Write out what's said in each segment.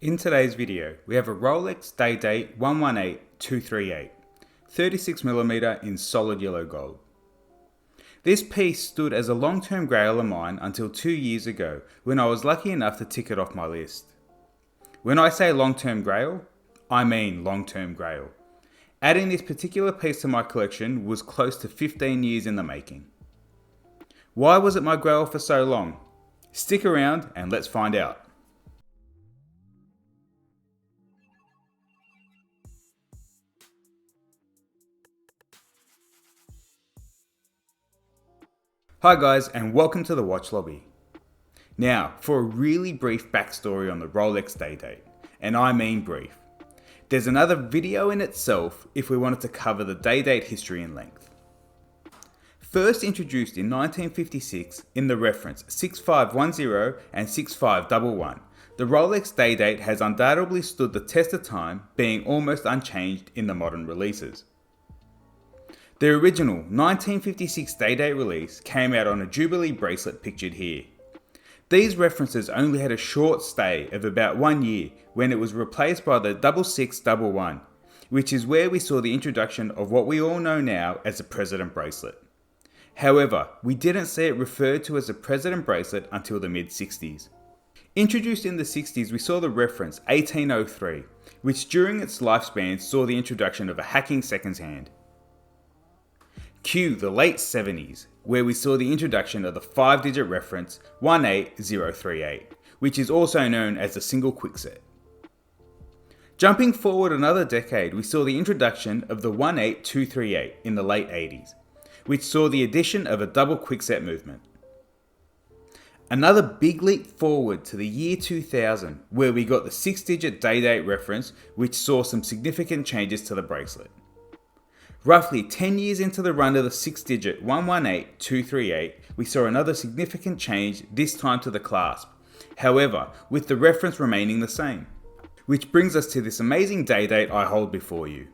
In today's video, we have a Rolex Day-Date 118238, 36mm in solid yellow gold. This piece stood as a long-term grail of mine until 2 years ago when I was lucky enough to tick it off my list. When I say long-term grail, I mean long-term grail. Adding this particular piece to my collection was close to 15 years in the making. Why was it my grail for so long? Stick around and let's find out. Hi guys, and welcome to the Watch Lobby. Now, for a really brief backstory on the Rolex Day-Date, and I mean brief. There's another video in itself if we wanted to cover the Day-Date history in length. First introduced in 1956 in the reference 6510 and 6511, the Rolex Day-Date has undoubtedly stood the test of time, being almost unchanged in the modern releases. The original 1956 Day-Date release came out on a Jubilee bracelet pictured here. These references only had a short stay of about 1 year when it was replaced by the 6611, which is where we saw the introduction of what we all know now as the President Bracelet. However, we didn't see it referred to as a President Bracelet until the mid-60s. Introduced in the 60s, we saw the reference 1803, which during its lifespan saw the introduction of a hacking seconds hand. Cue the late 70s, where we saw the introduction of the 5-digit reference 18038, which is also known as the single quickset. Jumping forward another decade, we saw the introduction of the 18238 in the late 80s, which saw the addition of a double quickset movement. Another big leap forward to the year 2000, where we got the 6-digit Day-Date reference, which saw some significant changes to the bracelet. Roughly 10 years into the run of the 6-digit 118238, we saw another significant change, this time to the clasp, however, with the reference remaining the same. Which brings us to this amazing Day-Date I hold before you.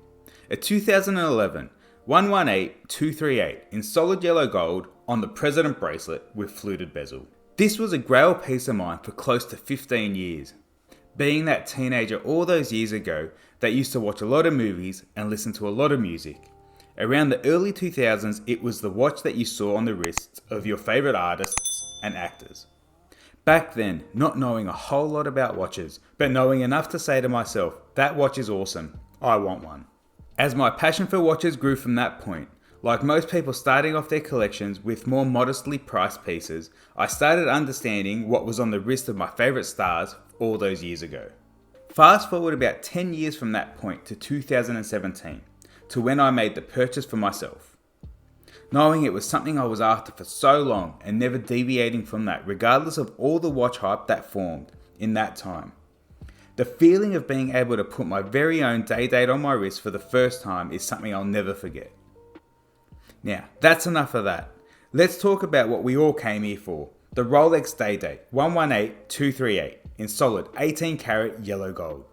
A 2011 118238 in solid yellow gold on the President Bracelet with fluted bezel. This was a grail piece of mine for close to 15 years. Being that teenager all those years ago that used to watch a lot of movies and listen to a lot of music. Around the early 2000s, it was the watch that you saw on the wrists of your favourite artists and actors. Back then, not knowing a whole lot about watches, but knowing enough to say to myself, that watch is awesome, I want one. As my passion for watches grew from that point, like most people starting off their collections with more modestly priced pieces, I started understanding what was on the wrist of my favourite stars all those years ago. Fast forward about 10 years from that point to 2017, to when I made the purchase for myself. Knowing it was something I was after for so long and never deviating from that regardless of all the watch hype that formed in that time. The feeling of being able to put my very own Day-Date on my wrist for the first time is something I'll never forget. Now, that's enough of that. Let's talk about what we all came here for, the Rolex Day-Date 118238 in solid 18 karat yellow gold.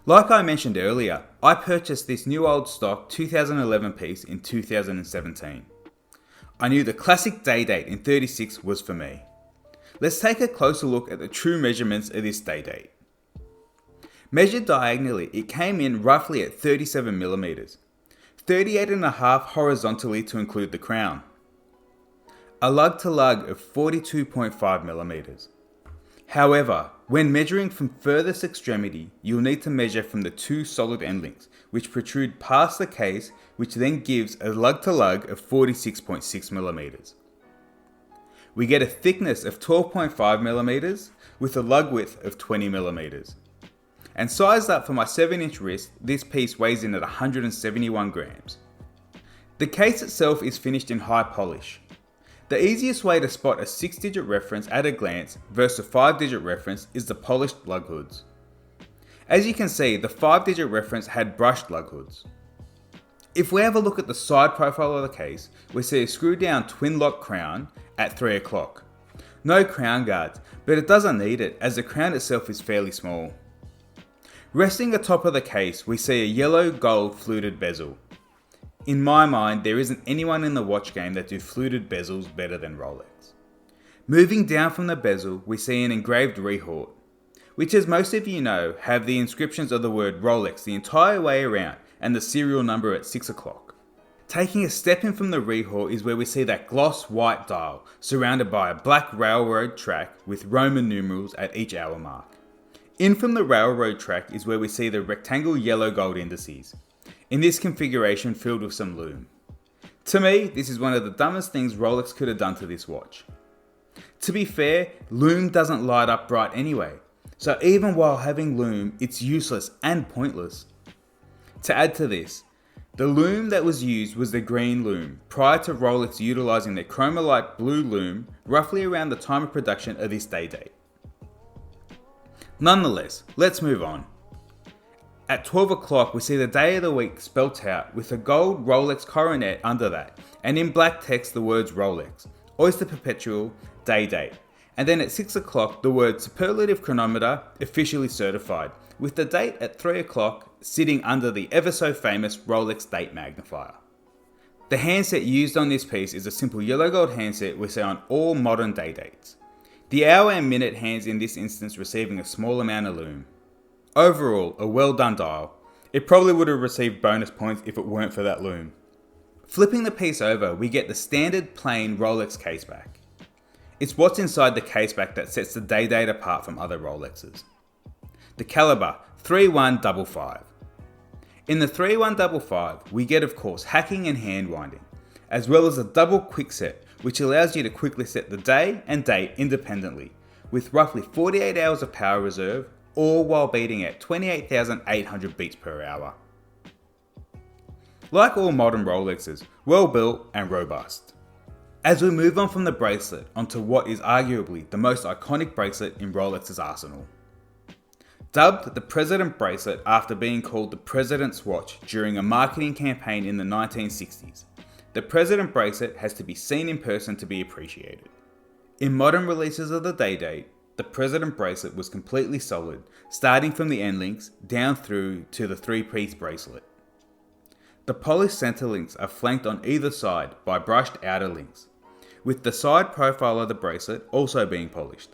Like I mentioned earlier, I purchased this new old stock 2011 piece in 2017. I knew the classic Day-Date in 36 was for me. Let's take a closer look at the true measurements of this Day-Date. Measured diagonally, it came in roughly at 37mm, 38.5 horizontally to include the crown. A lug to lug of 42.5mm. However, when measuring from furthest extremity, you'll need to measure from the two solid end links, which protrude past the case, which then gives a lug to lug of 46.6mm. We get a thickness of 12.5mm with a lug width of 20mm. And sized up for my 7-inch wrist, this piece weighs in at 171 grams. The case itself is finished in high polish. The easiest way to spot a 6-digit reference at a glance versus a 5-digit reference is the polished lug hoods. As you can see, the 5-digit reference had brushed lug hoods. If we have a look at the side profile of the case, we see a screw down twin lock crown at 3 o'clock. No crown guards, but it doesn't need it as the crown itself is fairly small. Resting atop of the case, we see a yellow gold fluted bezel. In my mind, there isn't anyone in the watch game that do fluted bezels better than Rolex. Moving down from the bezel, we see an engraved rehort. which as most of you know have the inscriptions of the word Rolex the entire way around and the serial number at 6 o'clock. Taking a step in from the rehaul is where we see that gloss white dial surrounded by a black railroad track with Roman numerals at each hour mark. In from the railroad track is where we see the rectangle yellow gold indices, in this configuration filled with some lume. To me, this is one of the dumbest things Rolex could have done to this watch. To be fair, lume doesn't light up bright anyway, so even while having lume, it's useless and pointless. To add to this, the lume that was used was the green lume, prior to Rolex utilising their Chromolite blue lume roughly around the time of production of this day-date. Nonetheless, let's move on. At 12 o'clock we see the day of the week spelt out with a gold Rolex coronet under that, and in black text the words Rolex, Oyster Perpetual, Day-Date, and then at 6 o'clock the word Superlative Chronometer officially certified, with the date at 3 o'clock sitting under the ever so famous Rolex Date magnifier. The handset used on this piece is a simple yellow gold handset we see on all modern day dates. The hour and minute hands in this instance receiving a small amount of lume. Overall, a well done dial. It probably would have received bonus points if it weren't for that lume. Flipping the piece over, we get the standard plain Rolex caseback. It's what's inside the caseback that sets the Day-Date apart from other Rolexes. The caliber 3155. In the 3155, we get of course hacking and hand winding, as well as a double quick set, which allows you to quickly set the day and date independently, with roughly 48 hours of power reserve, all while beating at 28,800 beats per hour. Like all modern Rolexes, well built and robust. As we move on from the bracelet onto what is arguably the most iconic bracelet in Rolex's arsenal. Dubbed the President Bracelet after being called the President's Watch during a marketing campaign in the 1960s, the President Bracelet has to be seen in person to be appreciated. In modern releases of the Day-Date, the President Bracelet was completely solid, starting from the end links down through to the three-piece bracelet. The polished center links are flanked on either side by brushed outer links, with the side profile of the bracelet also being polished,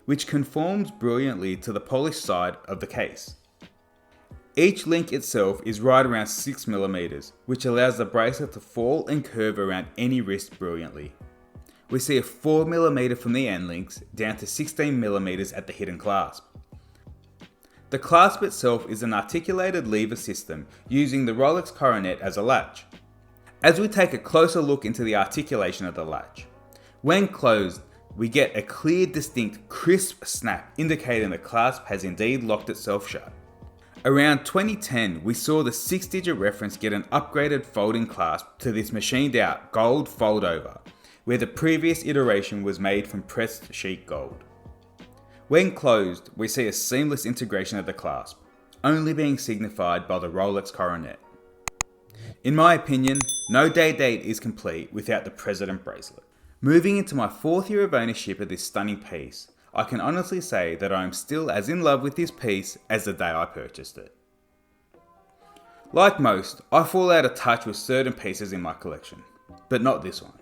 which conforms brilliantly to the polished side of the case. Each link itself is right around 6mm, which allows the bracelet to fall and curve around any wrist brilliantly. We see a 4mm from the end links down to 16mm at the hidden clasp. The clasp itself is an articulated lever system using the Rolex coronet as a latch. As we take a closer look into the articulation of the latch, when closed, we get a clear, distinct, crisp snap indicating the clasp has indeed locked itself shut. Around 2010, we saw the 6-digit reference get an upgraded folding clasp to this machined out gold fold over, where the previous iteration was made from pressed sheet gold. When closed, we see a seamless integration of the clasp, only being signified by the Rolex coronet. In my opinion, no Day-Date is complete without the President Bracelet. Moving into my 4th year of ownership of this stunning piece, I can honestly say that I am still as in love with this piece as the day I purchased it. Like most, I fall out of touch with certain pieces in my collection, but not this one.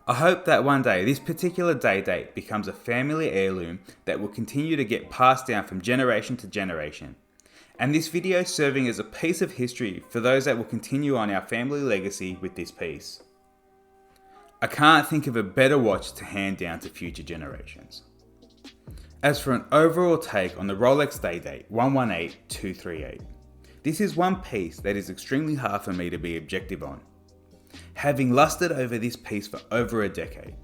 I hope that one day this particular Day-Date becomes a family heirloom that will continue to get passed down from generation to generation, and this video serving as a piece of history for those that will continue on our family legacy with this piece. I can't think of a better watch to hand down to future generations. As for an overall take on the Rolex Day-Date 118238, this is one piece that is extremely hard for me to be objective on, having lusted over this piece for over a decade.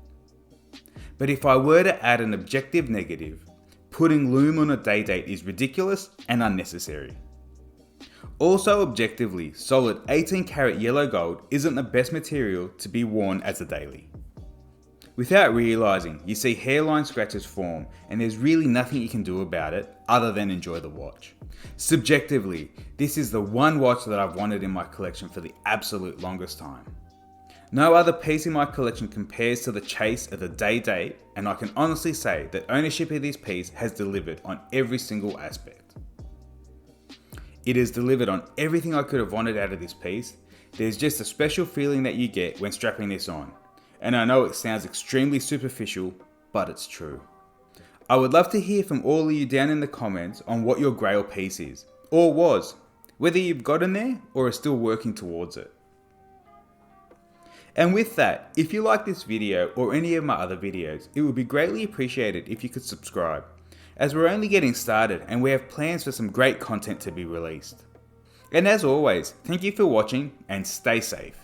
But if I were to add an objective negative, putting lume on a Day-Date is ridiculous and unnecessary. Also objectively, solid 18 karat yellow gold isn't the best material to be worn as a daily. Without realising, you see hairline scratches form and there's really nothing you can do about it other than enjoy the watch. Subjectively, this is the one watch that I've wanted in my collection for the absolute longest time. No other piece in my collection compares to the chase of the Day-Date, and I can honestly say that ownership of this piece has delivered on every single aspect. It has delivered on everything I could have wanted out of this piece. There's just a special feeling that you get when strapping this on, and I know it sounds extremely superficial, but it's true. I would love to hear from all of you down in the comments on what your grail piece is, or was, whether you've gotten there or are still working towards it. And with that, if you like this video or any of my other videos, it would be greatly appreciated if you could subscribe, as we're only getting started and we have plans for some great content to be released. And as always, thank you for watching and stay safe.